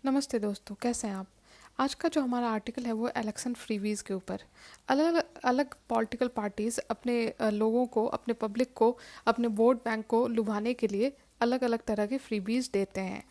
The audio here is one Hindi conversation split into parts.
नमस्ते दोस्तों, कैसे हैं आप? आज का जो हमारा आर्टिकल है वो इलेक्शन फ्रीवीज के ऊपर। अलग अलग पॉलिटिकल पार्टीज अपने लोगों को, अपने पब्लिक को, अपने वोट बैंक को लुभाने के लिए अलग अलग तरह के फ्रीबीज देते हैं।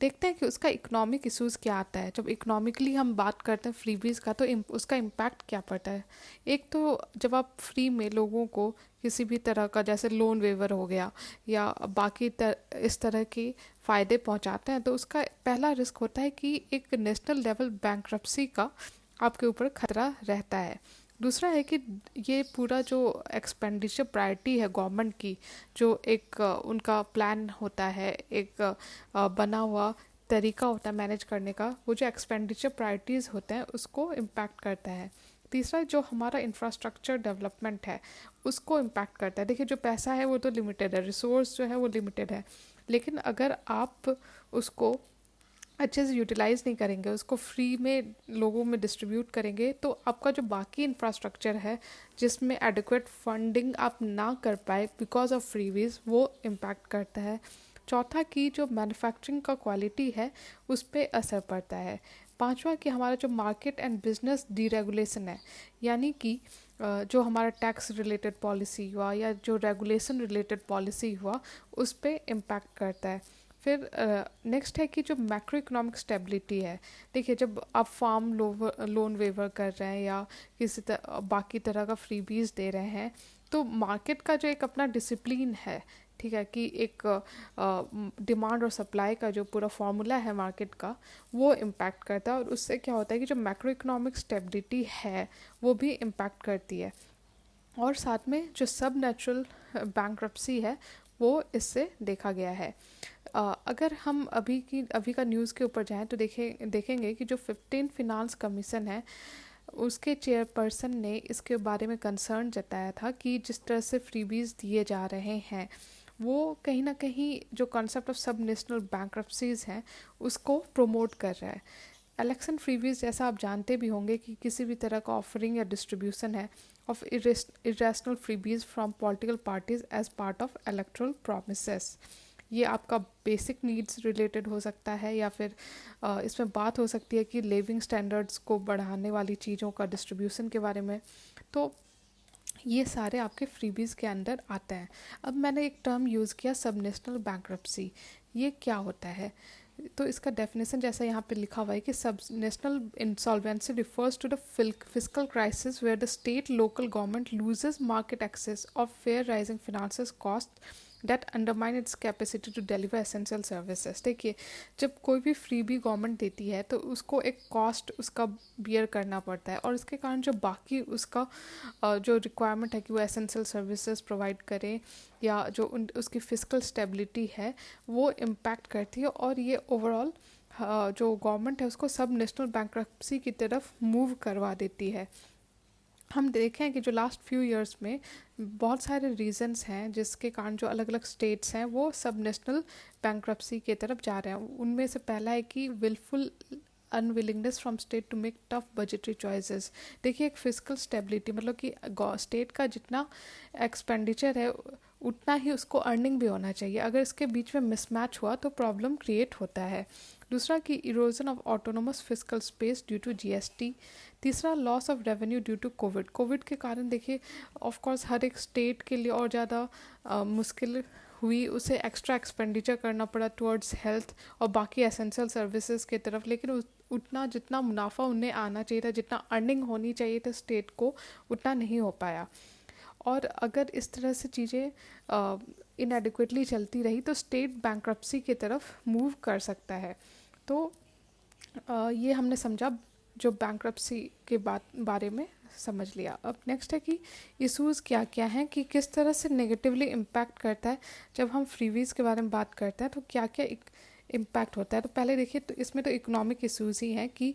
देखते हैं कि उसका इकोनॉमिक इश्यूज क्या आता है। जब इकोनॉमिकली हम बात करते हैं फ्रीबीज का, तो उसका इम्पैक्ट क्या पड़ता है। एक तो जब आप फ्री में लोगों को किसी भी तरह का, जैसे लोन वेवर हो गया या बाकी इस तरह की फ़ायदे पहुंचाते हैं, तो उसका पहला रिस्क होता है कि एक नेशनल लेवल बैंक्रप्सी का आपके ऊपर खतरा रहता है। दूसरा है कि ये पूरा जो एक्सपेंडिचर प्रायोरिटी है गवर्नमेंट की, जो एक उनका प्लान होता है, एक बना हुआ तरीका होता है मैनेज करने का, वो जो एक्सपेंडिचर प्रायोरिटीज़ होते हैं उसको इम्पैक्ट करता है। तीसरा जो हमारा इंफ्रास्ट्रक्चर डेवलपमेंट है उसको इम्पैक्ट करता है। देखिए, जो पैसा है वो तो लिमिटेड है, रिसोर्स जो है वो लिमिटेड है, लेकिन अगर आप उसको अच्छे से यूटिलाइज नहीं करेंगे, उसको फ्री में लोगों में डिस्ट्रीब्यूट करेंगे, तो आपका जो बाकी इंफ्रास्ट्रक्चर है जिसमें एडिक्वेट फंडिंग आप ना कर पाए बिकॉज ऑफ फ्रीवीज, वो इम्पैक्ट करता है। चौथा कि जो मैन्युफैक्चरिंग का क्वालिटी है उस पर असर पड़ता है। पांचवा कि हमारा जो मार्केट एंड बिजनेस डीरेगुलेशन है, यानी कि जो हमारा टैक्स रिलेटेड पॉलिसी हुआ या जो रेगुलेशन रिलेटेड पॉलिसी हुआ, उस पर इम्पैक्ट करता है। फिर नेक्स्ट है कि जो मैक्रो इकोनॉमिक स्टेबिलिटी है। देखिए, जब आप फार्म लोन वेवर कर रहे हैं या बाकी तरह का फ्रीबीज दे रहे हैं, तो मार्केट का जो एक अपना डिसिप्लिन है, ठीक है, कि एक डिमांड और सप्लाई का जो पूरा फॉर्मूला है मार्केट का, वो इम्पैक्ट करता है। और उससे क्या होता है कि जो मैक्रो इकोनॉमिक स्टेबिलिटी है वो भी इम्पैक्ट करती है। और साथ में जो सब नेचुरल बैंक्रप्सी है वो इससे देखा गया है। अगर हम अभी का न्यूज़ के ऊपर जाएं तो देखेंगे कि जो 15 फिनांस कमीशन है उसके चेयरपर्सन ने इसके बारे में कंसर्न जताया था कि जिस तरह से फ्रीबीज दिए जा रहे हैं वो कहीं ना कहीं जो कॉन्सेप्ट ऑफ सब नेशनल बैंक्रप्सीज हैं उसको प्रमोट कर रहा है। इलेक्शन फ्रीबीज जैसा आप जानते भी होंगे कि किसी भी तरह का ऑफरिंग या डिस्ट्रीब्यूशन है of irrational freebies from political parties as part of electoral promises। ये आपका बेसिक नीड्स रिलेटेड हो सकता है, या फिर इसमें बात हो सकती है कि लिविंग स्टैंडर्ड्स को बढ़ाने वाली चीज़ों का डिस्ट्रीब्यूशन के बारे में। तो ये सारे आपके फ्रीबीज के अंदर आते हैं। अब मैंने एक टर्म यूज़ किया, सब नेशनल बैंक्रप्सी। ये क्या होता है? तो इसका डेफिनेशन जैसा यहाँ पे लिखा हुआ है कि सब national insolvency refers to the physical crisis where the state local government loses market access of fair rising finances cost debt undermine its capacity to deliver essential services. देखिए, जब कोई भी फ्री भी गवर्नमेंट देती है तो उसको एक कॉस्ट उसका बियर करना पड़ता है, और इसके कारण जो बाकी उसका जो रिक्वायरमेंट है कि वो एसेंशियल सर्विसेज प्रोवाइड करें या जो उसकी फिजिकल स्टेबिलिटी है वो इम्पैक्ट करती है। और ये ओवरऑल जो गवर्नमेंट है उसको सब नेशनल बैंक्रप्सी की तरफ मूव करवा देती है। हम देखें कि जो लास्ट फ्यू इयर्स में बहुत सारे रीजंस हैं जिसके कारण जो अलग अलग स्टेट्स हैं वो सब नेशनल बैंक्रप्सी की तरफ जा रहे हैं। उनमें से पहला है कि willful unwillingness from state to make tough budgetary choices. देखिए, एक फिजिकल स्टेबिलिटी मतलब कि स्टेट का जितना एक्सपेंडिचर है उतना ही उसको अर्निंग भी होना चाहिए। अगर इसके बीच में मिसमैच हुआ तो प्रॉब्लम क्रिएट होता है। दूसरा कि erosion of autonomous physical space due to GST. तीसरा loss of revenue due to COVID के कारण देखिए ऑफ कोर्स हर एक स्टेट के लिए और ज़्यादा मुश्किल हुई, उसे एक्स्ट्रा एक्सपेंडिचर करना पड़ा टुवर्ड्स हेल्थ और बाकी एसेंशियल सर्विसेज की तरफ, लेकिन उतना जितना मुनाफा उन्हें आना चाहिए था, जितना अर्निंग होनी चाहिए था स्टेट को, उतना नहीं हो पाया। और अगर इस तरह से चीज़ें इनएडिक्वेटली चलती रही तो स्टेट बैंक्रप्सी की तरफ मूव कर सकता है। तो ये हमने समझा, जो बैंक्रप्सी के बारे में समझ लिया। अब नेक्स्ट है कि इश्यूज़ क्या क्या हैं, कि किस तरह से नेगेटिवली इम्पैक्ट करता है। जब हम फ्रीवीज़ के बारे में बात करते हैं तो क्या क्या इम्पैक्ट होता है। तो पहले देखिए, तो इसमें तो इकोनॉमिक इश्यूज़ ही हैं कि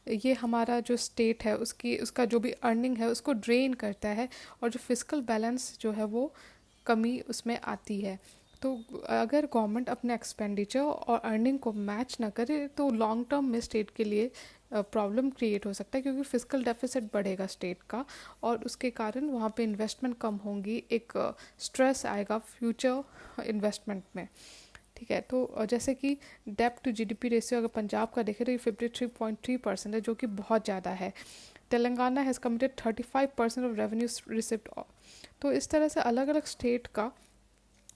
ये हमारा जो स्टेट है उसका जो भी अर्निंग है उसको ड्रेन करता है, और जो फिजिकल बैलेंस जो है वो कमी उसमें आती है। तो अगर गवर्नमेंट अपने एक्सपेंडिचर और अर्निंग को मैच ना करे तो लॉन्ग टर्म में स्टेट के लिए प्रॉब्लम क्रिएट हो सकता है, क्योंकि फिजिकल डेफिसिट बढ़ेगा स्टेट का, और उसके कारण वहाँ पे इन्वेस्टमेंट कम होंगी, एक स्ट्रेस आएगा फ्यूचर इन्वेस्टमेंट में। ठीक है। तो जैसे कि डेप्ट टू जीडीपी रेशियो अगर पंजाब का देखें तो ये 53.3% है, जो कि बहुत ज़्यादा है। Telangana has committed 35% of revenue receipt. तो इस तरह से अलग अलग स्टेट का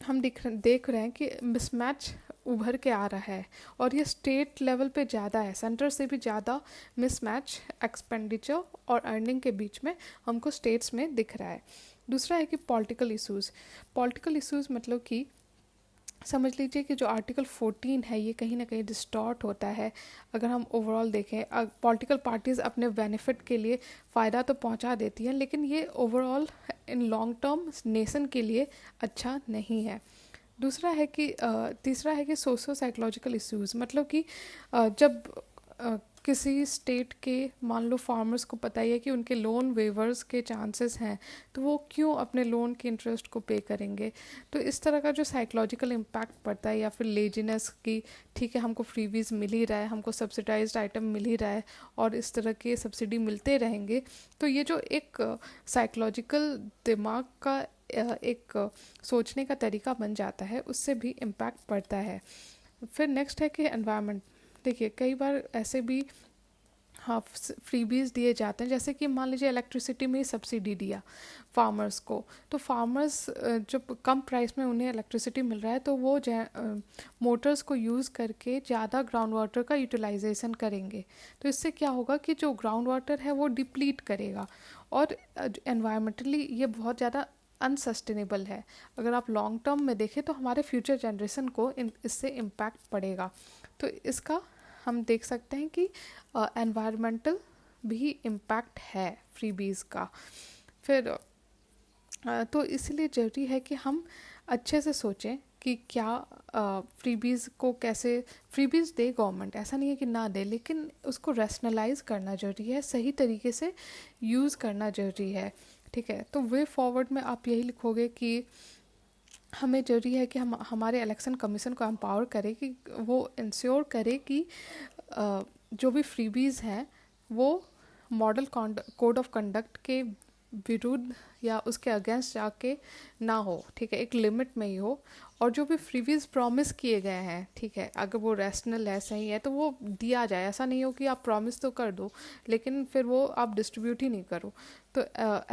हम देख रहे हैं कि मिसमैच उभर के आ रहा है, और ये स्टेट लेवल पे ज़्यादा है, सेंटर से भी ज़्यादा मिसमैच एक्सपेंडिचर और अर्निंग के बीच में हमको स्टेट्स में दिख रहा है। दूसरा है कि पॉलिटिकल इश्यूज़ मतलब कि समझ लीजिए कि जो आर्टिकल 14 है ये कहीं ना कहीं डिस्टॉर्ट होता है। अगर हम ओवरऑल देखें, पॉलिटिकल पार्टीज़ अपने बेनिफिट के लिए फ़ायदा तो पहुंचा देती हैं, लेकिन ये overall in long term nation के लिए अच्छा नहीं है। तीसरा है कि सोशो साइकोलॉजिकल इश्यूज़, मतलब कि जब किसी स्टेट के मान लो फार्मर्स को पता ही है कि उनके लोन वेवर्स के चांसेस हैं, तो वो क्यों अपने लोन के इंटरेस्ट को पे करेंगे। तो इस तरह का जो साइकोलॉजिकल इम्पैक्ट पड़ता है, या फिर लेजीनेस की, ठीक है हमको फ्रीवीज मिल ही रहा है, हमको सब्सिडाइज्ड आइटम मिल ही रहा है और इस तरह के सब्सिडी मिलते रहेंगे, तो ये जो एक साइकोलॉजिकल दिमाग का एक सोचने का तरीका बन जाता है, उससे भी इम्पैक्ट पड़ता है। फिर नेक्स्ट है कि एनवायरनमेंट। देखिए कई बार ऐसे भी हाँ फ्रीबीज दिए जाते हैं, जैसे कि मान लीजिए इलेक्ट्रिसिटी में ही सब्सिडी दिया फार्मर्स को, तो फार्मर्स जब कम प्राइस में उन्हें इलेक्ट्रिसिटी मिल रहा है तो वो मोटर्स को यूज़ करके ज़्यादा ग्राउंड वाटर का यूटिलाइजेशन करेंगे। तो इससे क्या होगा कि जो ग्राउंड वाटर है वो डिप्लीट करेगा, और एनवायरमेंटली ये बहुत ज़्यादा अनसस्टेनेबल है। अगर आप लॉन्ग टर्म में देखें तो हमारे फ्यूचर जनरेशन को इससे इम्पैक्ट पड़ेगा। तो इसका हम देख सकते हैं कि एनवायरमेंटल भी इम्पैक्ट है फ्रीबीज़ का। फिर तो इसलिए ज़रूरी है कि हम अच्छे से सोचें कि क्या फ्रीबीज़ को कैसे फ्रीबीज़ दे गवर्नमेंट, ऐसा नहीं है कि ना दे, लेकिन उसको रैशनलाइज करना ज़रूरी है, सही तरीके से यूज़ करना ज़रूरी है। ठीक है, तो वे फॉरवर्ड में आप यही लिखोगे कि हमें ज़रूरी है कि हम हमारे इलेक्शन कमीशन को एम्पावर करें कि वो इंश्योर करे कि जो भी फ्रीबीज़ हैं वो मॉडल कोड ऑफ कंडक्ट के विरुद्ध या उसके अगेंस्ट जाके ना हो। ठीक है, एक लिमिट में ही हो, और जो भी फ्रीबीज़ प्रॉमिस किए गए हैं, ठीक है, अगर वो रैशनल है, सही है, तो वो दिया जाए। ऐसा नहीं हो कि आप प्रॉमिस तो कर दो लेकिन फिर वो आप डिस्ट्रीब्यूट ही नहीं करो। तो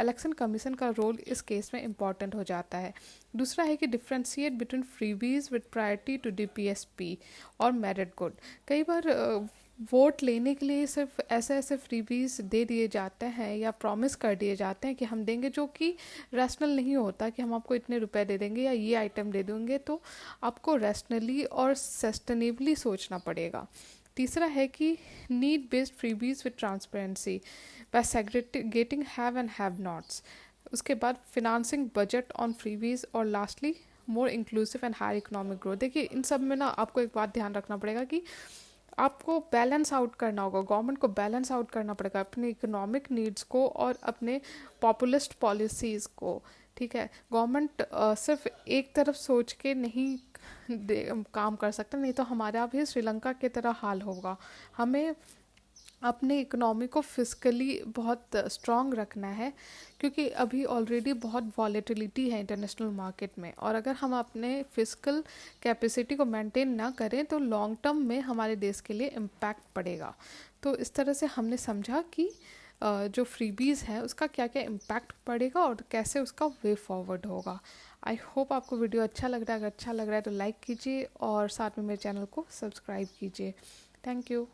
इलेक्शन कमीशन का रोल इस केस में इम्पॉर्टेंट हो जाता है। दूसरा है कि differentiate between freebies with priority to DPSP और मेरिट गुड। कई बार वोट लेने के लिए सिर्फ ऐसे ऐसे फ्रीबीज दे दिए जाते हैं या प्रॉमिस कर दिए जाते हैं कि हम देंगे, जो कि रैशनल नहीं होता कि हम आपको इतने रुपए दे देंगे या ये आइटम दे देंगे। तो आपको रैशनली और सस्टेनेबली सोचना पड़ेगा। तीसरा है कि need based freebies with transparency by segregating have and have nots. उसके बाद फिनांसिंग बजट ऑन फ्रीबीज, और lastly more inclusive and higher economic growth. देखिए इन सब में ना आपको एक बात ध्यान रखना पड़ेगा कि आपको बैलेंस आउट करना होगा, गवर्नमेंट को बैलेंस आउट करना पड़ेगा अपने इकोनॉमिक नीड्स को और अपने पॉपुलिस्ट पॉलिसीज़ को। ठीक है, गवर्नमेंट सिर्फ एक तरफ सोच के नहीं काम कर सकता, नहीं तो हमारा भी श्रीलंका की तरह हाल होगा। हमें अपने इकोनॉमी को फिजिकली बहुत स्ट्रॉन्ग रखना है, क्योंकि अभी ऑलरेडी बहुत वॉलेटिलिटी है इंटरनेशनल मार्केट में, और अगर हम अपने फिजिकल कैपेसिटी को मेंटेन ना करें तो लॉन्ग टर्म में हमारे देश के लिए इम्पैक्ट पड़ेगा। तो इस तरह से हमने समझा कि जो फ्रीबीज़ है उसका क्या क्या इम्पैक्ट पड़ेगा और कैसे उसका वे फॉरवर्ड होगा। आई होप आपको वीडियो अच्छा लग रहा है। अगर अच्छा लग रहा है तो लाइक कीजिए और साथ में मेरे चैनल को सब्सक्राइब कीजिए। Thank you.